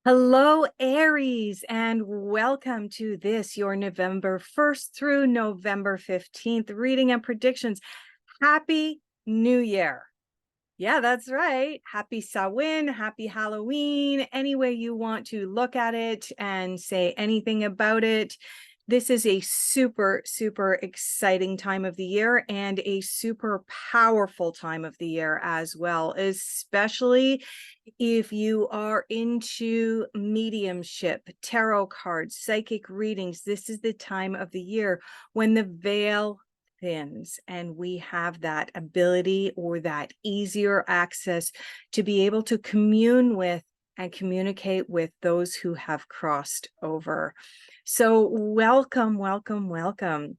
Hello, Aries, and welcome to this, your November 1st through November 15th reading and predictions. Happy New Year. Yeah, that's right. Happy Samhain, happy Halloween, any way you want to look at it and say anything about it. This is a super, super exciting time of the year and a super powerful time of the year as well, especially if you are into mediumship, tarot cards, psychic readings. This is the time of the year when the veil thins and we have that ability or that easier access to be able to commune with and communicate with those who have crossed over. So welcome, welcome, welcome.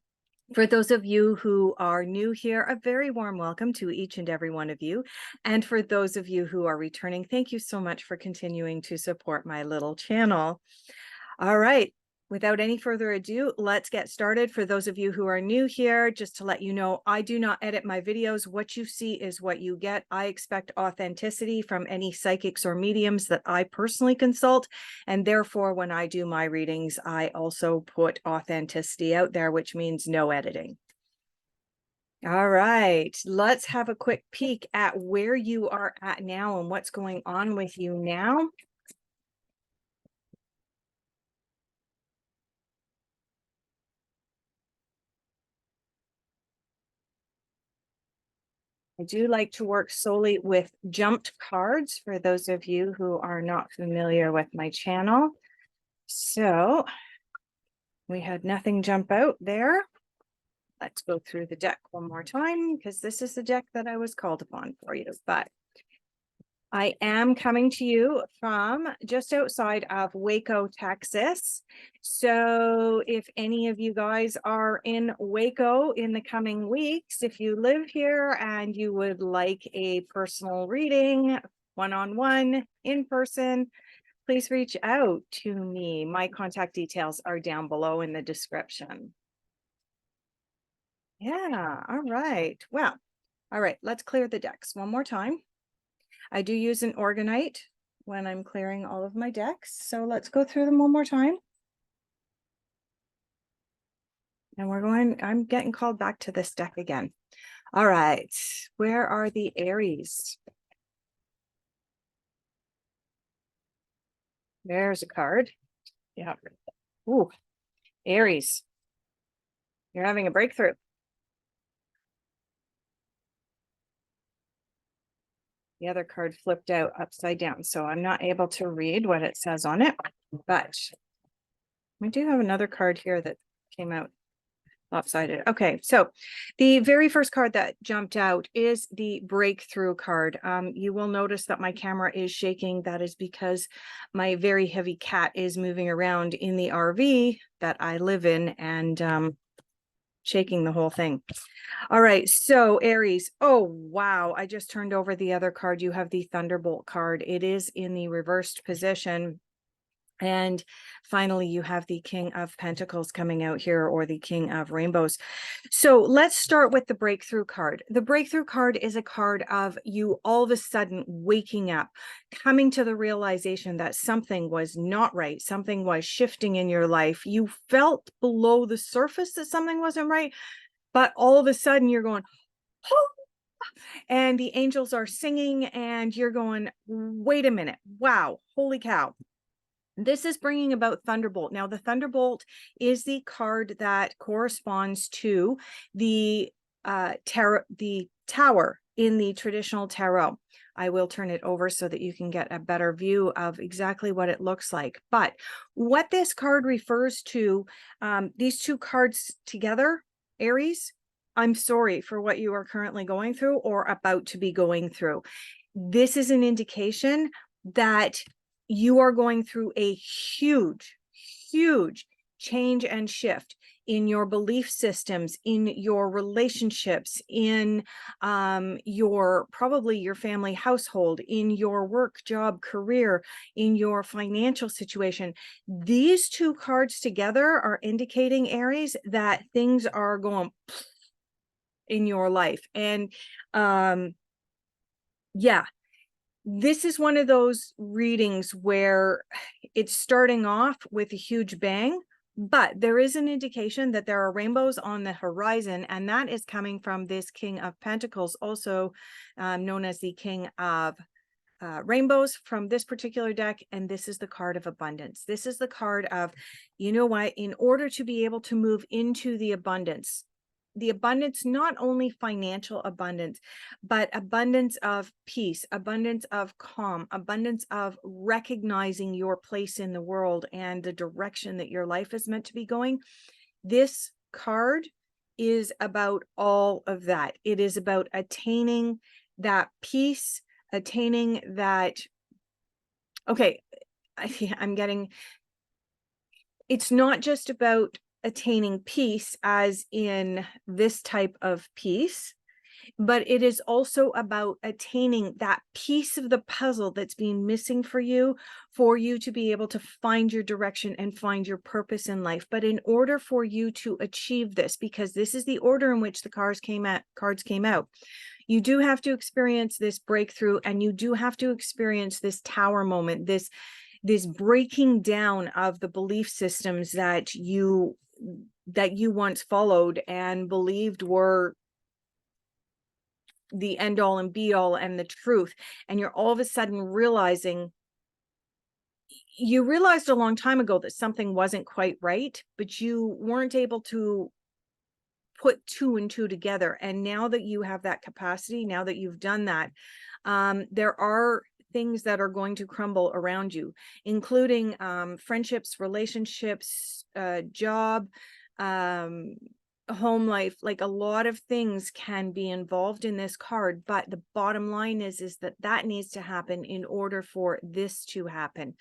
For those of you who are new here, a very warm welcome to each and every one of you. And for those of you who are returning, thank you so much for continuing to support my little channel. All right. Without any further ado, let's get started. For those of you who are new here, just to let you know, I do not edit my videos. What you see is what you get. I expect authenticity from any psychics or mediums that I personally consult. And therefore, when I do my readings, I also put authenticity out there, which means no editing. All right, let's have a quick peek at where you are at now and what's going on with you now. I do like to work solely with jumped cards for those of you who are not familiar with my channel. So we had nothing jump out there. Let's go through the deck one more time because this is the deck that I was called upon for you. But I am coming to you from just outside of Waco, Texas. So if any of you guys are in Waco in the coming weeks, if you live here and you would like a personal reading, one-on-one, in person, please reach out to me. My contact details are down below in the description. Yeah, all right. Well, all right, let's clear the decks one more time. I do use an organite when I'm clearing all of my decks. So let's go through them one more time. And I'm getting called back to this deck again. All right, where are the Aries? There's a card. Yeah. Ooh, Aries, you're having a breakthrough. The other card flipped out upside down, so I'm not able to read what it says on it, but we do have another card here that came out lopsided. Okay, so the very first card that jumped out is the breakthrough card. You will notice that my camera is shaking. That is because my very heavy cat is moving around in the RV that I live in and shaking the whole thing. All right, so Aries. Oh, wow. I just turned over the other card. You have the Thunderbolt card. It is in the reversed position. And finally, you have the King of Pentacles coming out here, or the King of Rainbows. So let's start with the breakthrough card. The breakthrough card is a card of you all of a sudden waking up, coming to the realization that something was not right. Something was shifting in your life. You felt below the surface that something wasn't right, but all of a sudden you're going, oh, and the angels are singing and you're going, wait a minute. Wow. Holy cow. This is bringing about Thunderbolt. Now, the Thunderbolt is the card that corresponds to the tower in the traditional tarot. I will turn it over so that you can get a better view of exactly what it looks like. But what this card refers to, these two cards together, Aries, I'm sorry for what you are currently going through or about to be going through. This is an indication that you are going through a huge, huge change and shift in your belief systems, in your relationships, in probably your family household, in your work, job, career, in your financial situation. These two cards together are indicating, Aries, that things are going in your life. And yeah, This is one of those readings where it's starting off with a huge bang, but there is an indication that there are rainbows on the horizon, and that is coming from this King of Pentacles, also known as the King of Rainbows from this particular deck. And this is the card of abundance. This is the card of, you know what, in order to be able to move into the abundance, not only financial abundance, but abundance of peace, abundance of calm, abundance of recognizing your place in the world and the direction that your life is meant to be going. This card is about all of that. It is about attaining that peace, attaining that. Okay, it's not just about attaining peace as in this type of peace, but it is also about attaining that piece of the puzzle that's been missing for you to be able to find your direction and find your purpose in life. But in order for you to achieve this, because this is the order in which the cards came out, you do have to experience this breakthrough, and you do have to experience this tower moment, this breaking down of the belief systems that you once followed and believed were the end all and be all and the truth. And you're all of a sudden realizing, you realized a long time ago that something wasn't quite right, but you weren't able to put two and two together. And now that you have that capacity, now that you've done that, there are things that are going to crumble around you, including friendships, relationships, job, home life. Like, a lot of things can be involved in this card, but the bottom line is that needs to happen in order for this to happen.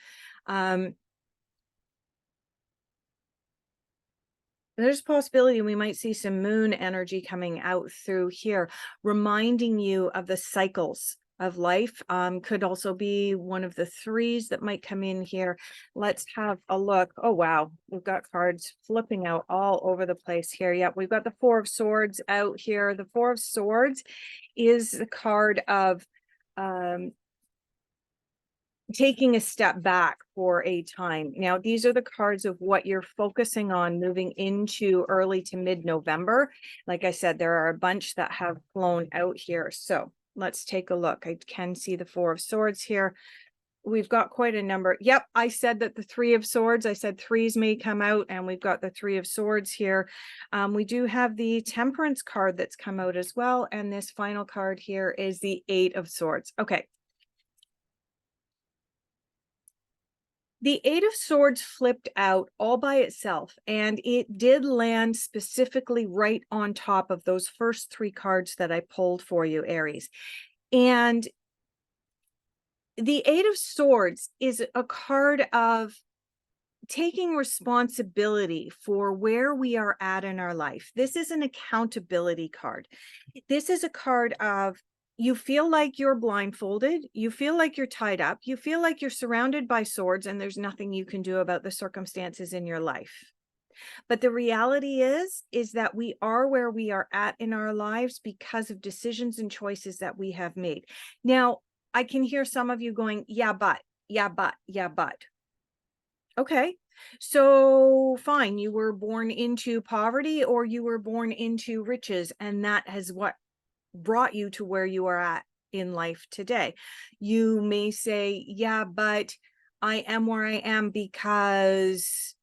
There's a possibility we might see some moon energy coming out through here, reminding you of the cycles of life. Could also be one of the threes that might come in here. Let's have a look. Oh, wow. We've got cards flipping out all over the place here. Yep, we've got the Four of Swords out here. The Four of Swords is the card of taking a step back for a time. Now, these are the cards of what you're focusing on moving into early to mid-November. Like I said, there are a bunch that have flown out here. So let's take a look. I can see the Four of Swords here. We've got quite a number. Yep, I said that the Three of Swords, I said threes may come out, and we've got the Three of Swords here. We do have the Temperance card that's come out as well. And this final card here is the Eight of Swords. Okay. The Eight of Swords flipped out all by itself, and it did land specifically right on top of those first three cards that I pulled for you, Aries. And the Eight of Swords is a card of taking responsibility for where we are at in our life. This is an accountability card. This is a card of, you feel like you're blindfolded, you feel like you're tied up, you feel like you're surrounded by swords, and there's nothing you can do about the circumstances in your life. But the reality is that we are where we are at in our lives because of decisions and choices that we have made. Now, I can hear some of you going, yeah, but. Okay, so fine, you were born into poverty or you were born into riches, and that has what brought you to where you are at in life today. You may say, yeah, but I am where I am because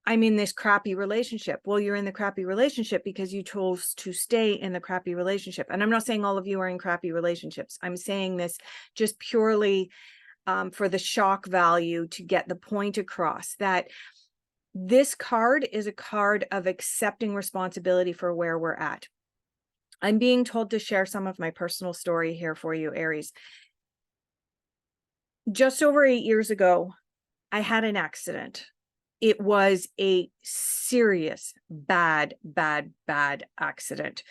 I'm in this crappy relationship. Well, you're in the crappy relationship because you chose to stay in the crappy relationship. And I'm not saying all of you are in crappy relationships. I'm saying this just purely for the shock value, to get the point across that this card is a card of accepting responsibility for where we're at. I'm being told to share some of my personal story here for you, Aries. Just over 8 years ago, I had an accident. It was a serious, bad accident.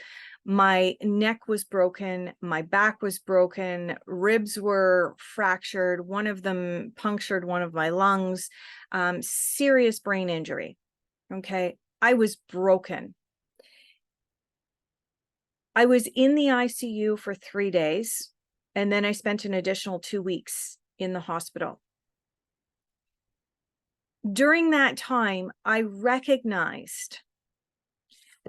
My neck was broken, my back was broken, ribs were fractured, one of them punctured one of my lungs, serious brain injury. Okay, I was broken. I was in the ICU for 3 days. And then I spent an additional 2 weeks in the hospital. During that time, I recognized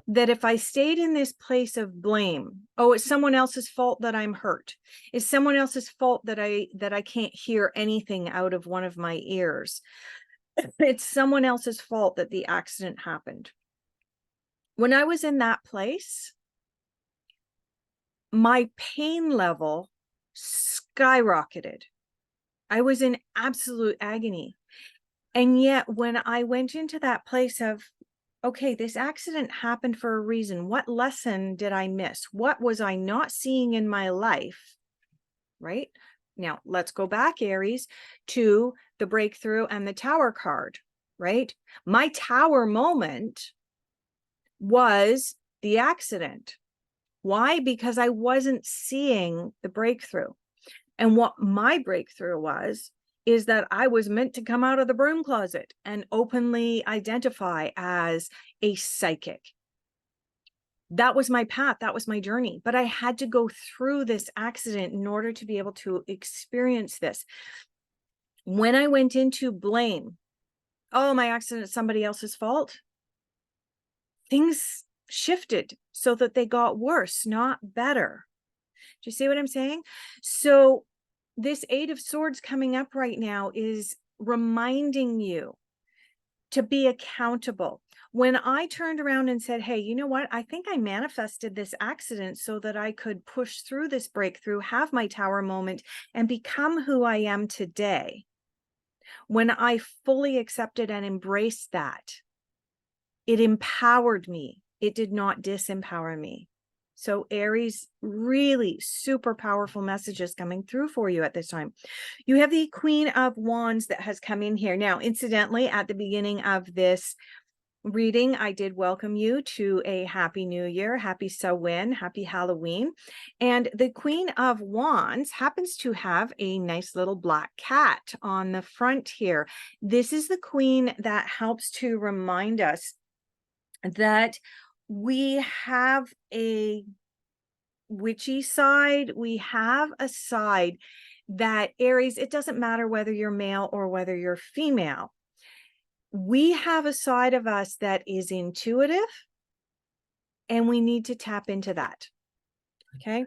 that if I stayed in this place of blame, oh, it's someone else's fault that I'm hurt. It's someone else's fault that I can't hear anything out of one of my ears. It's someone else's fault that the accident happened. When I was in that place, my pain level skyrocketed. I was in absolute agony. And yet when I went into that place of, okay, this accident happened for a reason. What lesson did I miss? What was I not seeing in my life? Right? Now, let's go back, Aries, to the breakthrough and the tower card, right? My tower moment was the accident. Why? Because I wasn't seeing the breakthrough. And what my breakthrough was, is that I was meant to come out of the broom closet and openly identify as a psychic. That was my path. That was my journey. But I had to go through this accident in order to be able to experience this. When I went into blame, oh, my accident is somebody else's fault, things shifted so that they got worse, not better. Do you see what I'm saying? So this 8 of Swords coming up right now is reminding you to be accountable. When I turned around and said, hey, you know what? I think I manifested this accident so that I could push through this breakthrough, have my tower moment, and become who I am today. When I fully accepted and embraced that, it empowered me. It did not disempower me. So Aries, really super powerful messages coming through for you at this time. You have the Queen of Wands that has come in here. Now, incidentally, at the beginning of this reading, I did welcome you to a Happy New Year, Happy Samhain, Happy Halloween. And the Queen of Wands happens to have a nice little black cat on the front here. This is the queen that helps to remind us that we have a witchy side. We have a side that, Aries, it doesn't matter whether you're male or whether you're female. We have a side of us that is intuitive, and we need to tap into that. Okay.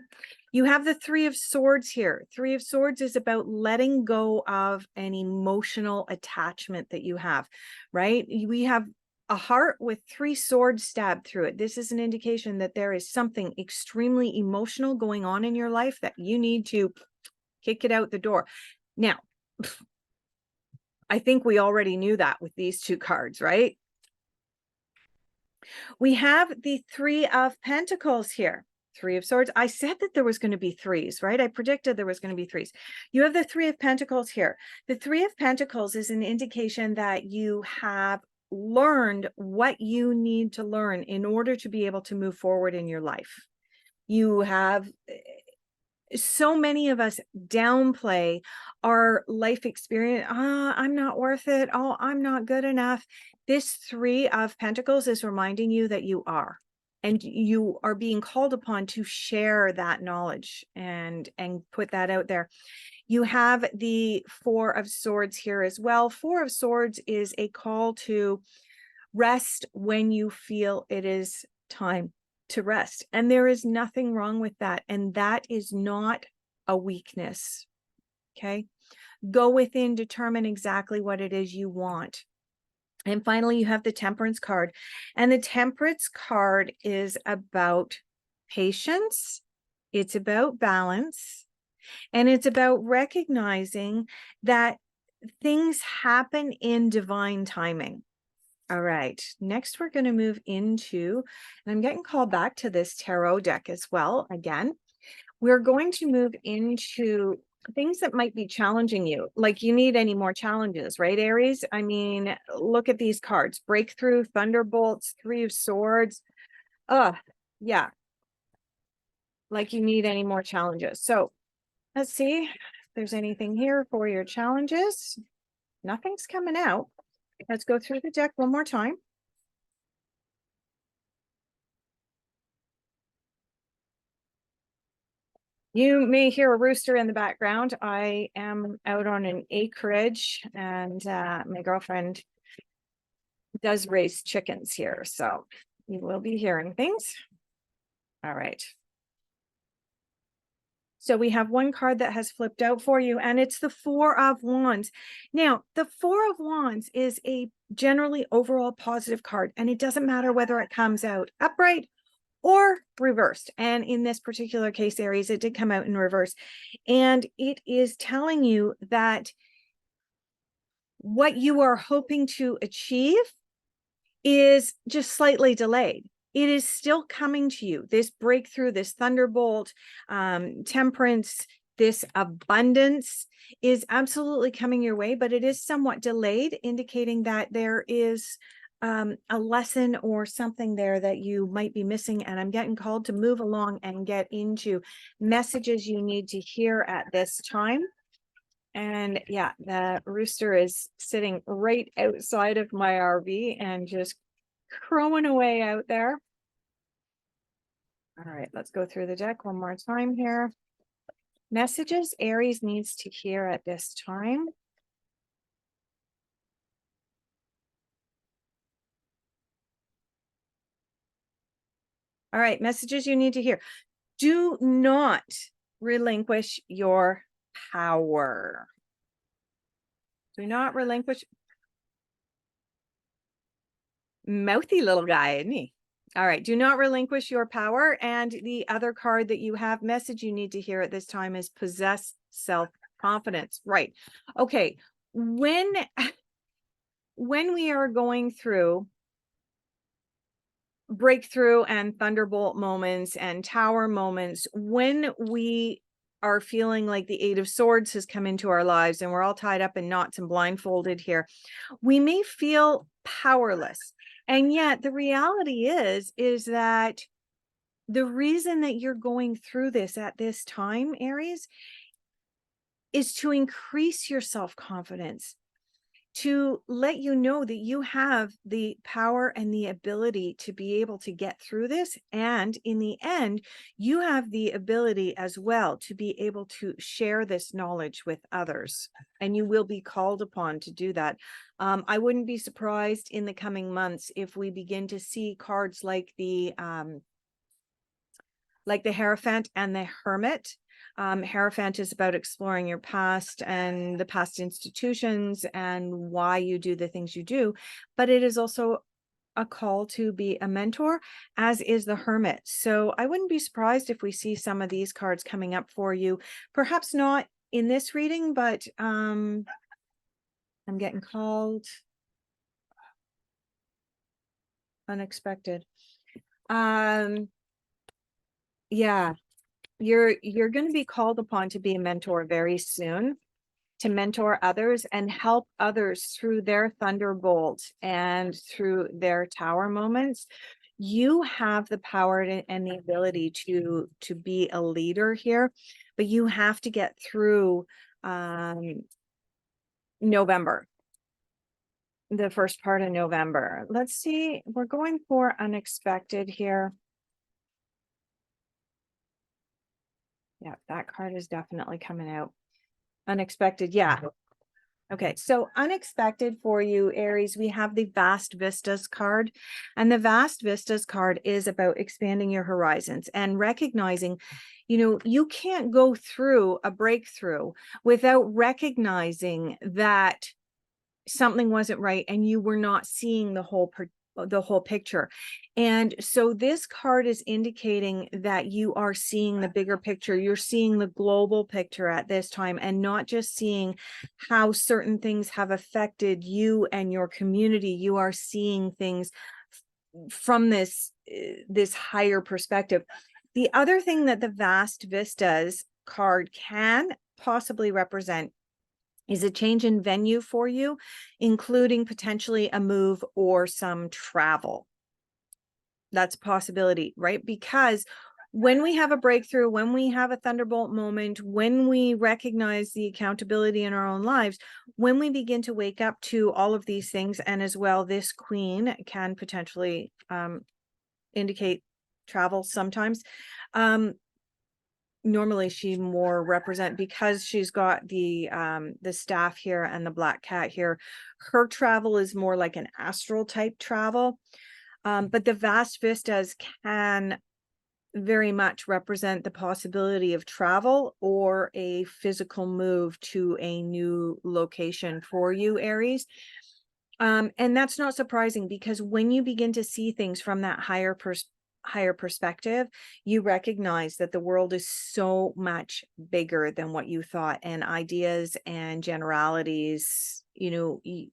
You have the 3 of Swords here. 3 of Swords is about letting go of an emotional attachment that you have, right? We have a heart with 3 swords stabbed through it. This is an indication that there is something extremely emotional going on in your life that you need to kick it out the door. Now, I think we already knew that with these 2 cards, right? We have the 3 of Pentacles here. 3 of Swords. I said that there was going to be 3s, right? I predicted there was going to be 3s. You have the 3 of Pentacles here. The 3 of Pentacles is an indication that you have learned what you need to learn in order to be able to move forward in your life. You have, so many of us downplay our life experience. I'm not worth it. Oh, I'm not good enough. This 3 of Pentacles is reminding you that you are, and you are being called upon to share that knowledge and put that out there. You have the 4 of Swords here as well. 4 of Swords is a call to rest when you feel it is time to rest. And there is nothing wrong with that. And that is not a weakness. Okay. Go within, determine exactly what it is you want. And finally, you have the Temperance card. And the Temperance card is about patience. It's about balance. And it's about recognizing that things happen in divine timing. All right, next we're going to move into, and I'm getting called back to this tarot deck as well. Again, we're going to move into things that might be challenging you. Like, you need any more challenges, right, Aries? I mean, look at these cards: Breakthrough, Thunderbolts, 3 of Swords. Yeah, like you need any more challenges. So let's see if there's anything here for your challenges. Nothing's coming out. Let's go through the deck one more time. You may hear a rooster in the background. I am out on an acreage, and my girlfriend does raise chickens here, so you will be hearing things. All right. So we have one card that has flipped out for you, and it's the Four of Wands. Now, the Four of Wands is a generally overall positive card, and it doesn't matter whether it comes out upright or reversed. And in this particular case, Aries, it did come out in reverse. And it is telling you that what you are hoping to achieve is just slightly delayed. It is still coming to you. This breakthrough, this thunderbolt, temperance, this abundance is absolutely coming your way, but it is somewhat delayed, indicating that there is a lesson or something there that you might be missing. And I'm getting called to move along and get into messages you need to hear at this time. And yeah, the rooster is sitting right outside of my RV and just crowing away out there. All right, let's go through the deck one more time here. Messages Aries needs to hear at this time. All right, messages you need to hear. Do not relinquish your power. Do not relinquish. Mouthy little guy, isn't he? All right, do not relinquish your power. And the other card that you have, message you need to hear at this time, is possess self-confidence. Right. Okay. When we are going through breakthrough and thunderbolt moments and tower moments, when we are feeling like the Eight of Swords has come into our lives and we're all tied up in knots and blindfolded here, we may feel powerless. And yet the reality is that the reason that you're going through this at this time, Aries, is to increase your self-confidence, to let you know that you have the power and the ability to be able to get through this. And in the end, you have the ability as well to be able to share this knowledge with others. And you will be called upon to do that. I wouldn't be surprised in the coming months if we begin to see cards like the Hierophant and the Hermit. Hierophant is about exploring your past and the past institutions and why you do the things you do, but it is also a call to be a mentor, as is the Hermit. So I wouldn't be surprised if we see some of these cards coming up for you, perhaps not in this reading, but I'm getting called unexpected. Yeah, you're going to be called upon to be a mentor very soon, to mentor others and help others through their thunderbolt and through their tower moments. You have the power and the ability to be a leader here, but you have to get through November, the first part of November. Let's see, we're going for unexpected here. Yeah, that card is definitely coming out. Unexpected, yeah. Okay, so unexpected for you, Aries, we have the Vast Vistas card. And the Vast Vistas card is about expanding your horizons and recognizing, you can't go through a breakthrough without recognizing that something wasn't right and you were not seeing the whole picture. And so this card is indicating that you are seeing the bigger picture. You're seeing the global picture at this time and not just seeing how certain things have affected you and your community. You are seeing things from this higher perspective. The other thing that the Vast Vistas card can possibly represent is a change in venue for you, including potentially a move or some travel. That's a possibility, right? Because when we have a breakthrough, when we have a thunderbolt moment, when we recognize the accountability in our own lives, when we begin to wake up to all of these things, and as well, this Queen can potentially indicate travel sometimes. normally she more represent, because she's got the staff here and the black cat here, her travel is more like an astral type travel. But the vast vistas can very much represent the possibility of travel or a physical move to a new location for you, Aries. And that's not surprising, because when you begin to see things from that higher perspective, you recognize that the world is so much bigger than what you thought, and ideas and generalities, the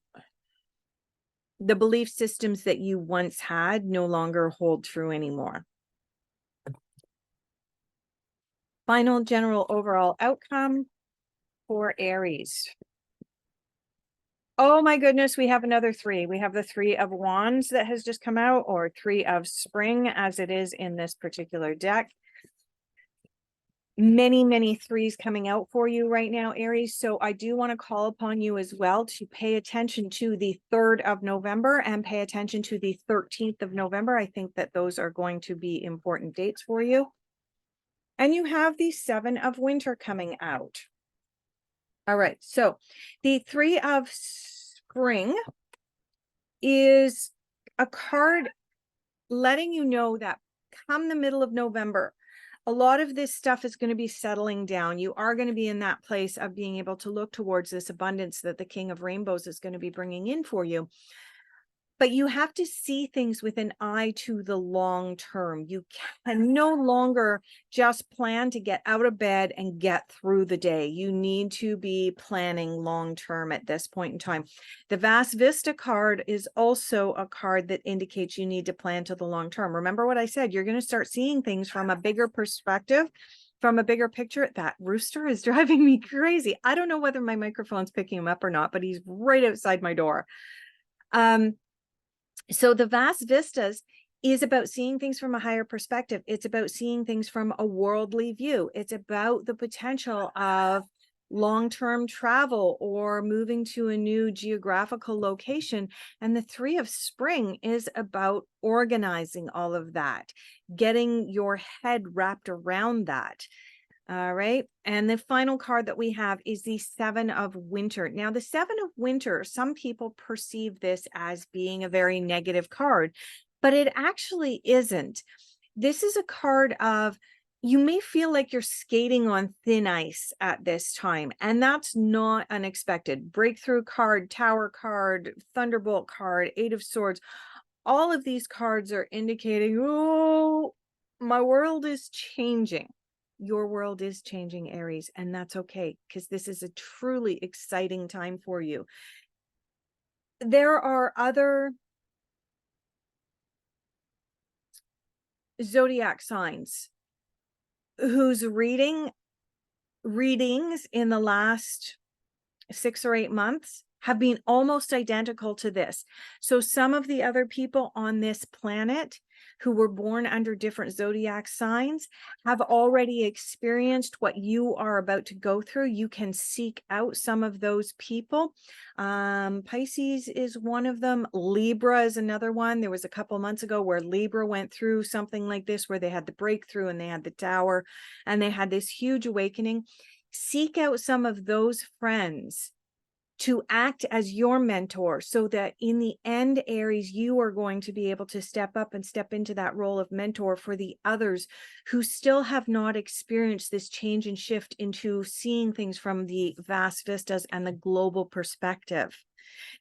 belief systems that you once had no longer hold true anymore. Final general overall outcome for Aries. Oh my goodness, we have another 3. We have the 3 of Wands that has just come out, or 3 of Spring as it is in this particular deck. Many, many 3s coming out for you right now, Aries. So I do want to call upon you as well to pay attention to the 3rd of November and pay attention to the 13th of November. I think that those are going to be important dates for you. And you have the 7 of Winter coming out. All right, so the 3 of Spring is a card letting you know that come the middle of November, a lot of this stuff is going to be settling down. You are going to be in that place of being able to look towards this abundance that the King of Rainbows is going to be bringing in for you. But you have to see things with an eye to the long term. You can no longer just plan to get out of bed and get through the day. You need to be planning long term at this point in time. The Vast Vista card is also a card that indicates you need to plan to the long term. Remember what I said, you're going to start seeing things from a bigger perspective, from a bigger picture. That rooster is driving me crazy. I don't know whether my microphone's picking him up or not, but he's right outside my door. So the Vast Vistas is about seeing things from a higher perspective. It's about seeing things from a worldly view. It's about the potential of long-term travel or moving to a new geographical location. And the 3 of Spring is about organizing all of that, getting your head wrapped around that. All right. And the final card that we have is the 7 of Winter. Now, the 7 of Winter, some people perceive this as being a very negative card, but it actually isn't. This is a card of, you may feel like you're skating on thin ice at this time, and that's not unexpected. Breakthrough card, Tower card, Thunderbolt card, 8 of Swords. All of these cards are indicating, oh, my world is changing. Your world is changing, Aries, and that's okay, because this is a truly exciting time for you. There are other zodiac signs whose readings in the last 6 or 8 months have been almost identical to this. So some of the other people on this planet who were born under different zodiac signs have already experienced what you are about to go through. You can seek out some of those people. Pisces is one of them. Libra is another one. There was a couple months ago where Libra went through something like this, where they had the breakthrough and they had the Tower and they had this huge awakening. Seek out some of those friends to act as your mentor, so that in the end, Aries, you are going to be able to step up and step into that role of mentor for the others who still have not experienced this change and shift into seeing things from the vast vistas and the global perspective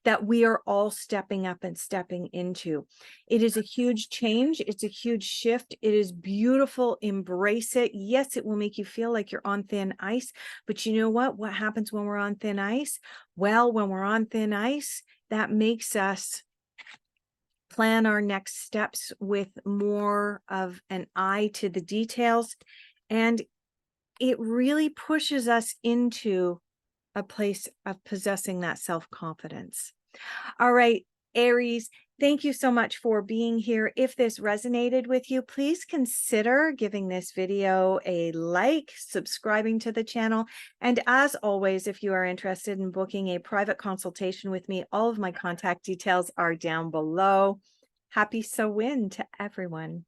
that we are all stepping up and stepping into. It is a huge change. It's a huge shift. It is beautiful. Embrace it. Yes, it will make you feel like you're on thin ice, but you know what? What happens when we're on thin ice? Well, when we're on thin ice, that makes us plan our next steps with more of an eye to the details. And it really pushes us into a place of possessing that self-confidence. All right, Aries, thank you so much for being here. If this resonated with you, please consider giving this video a like, subscribing to the channel. And as always, if you are interested in booking a private consultation with me, all of my contact details are down below. Happy Samhain to everyone.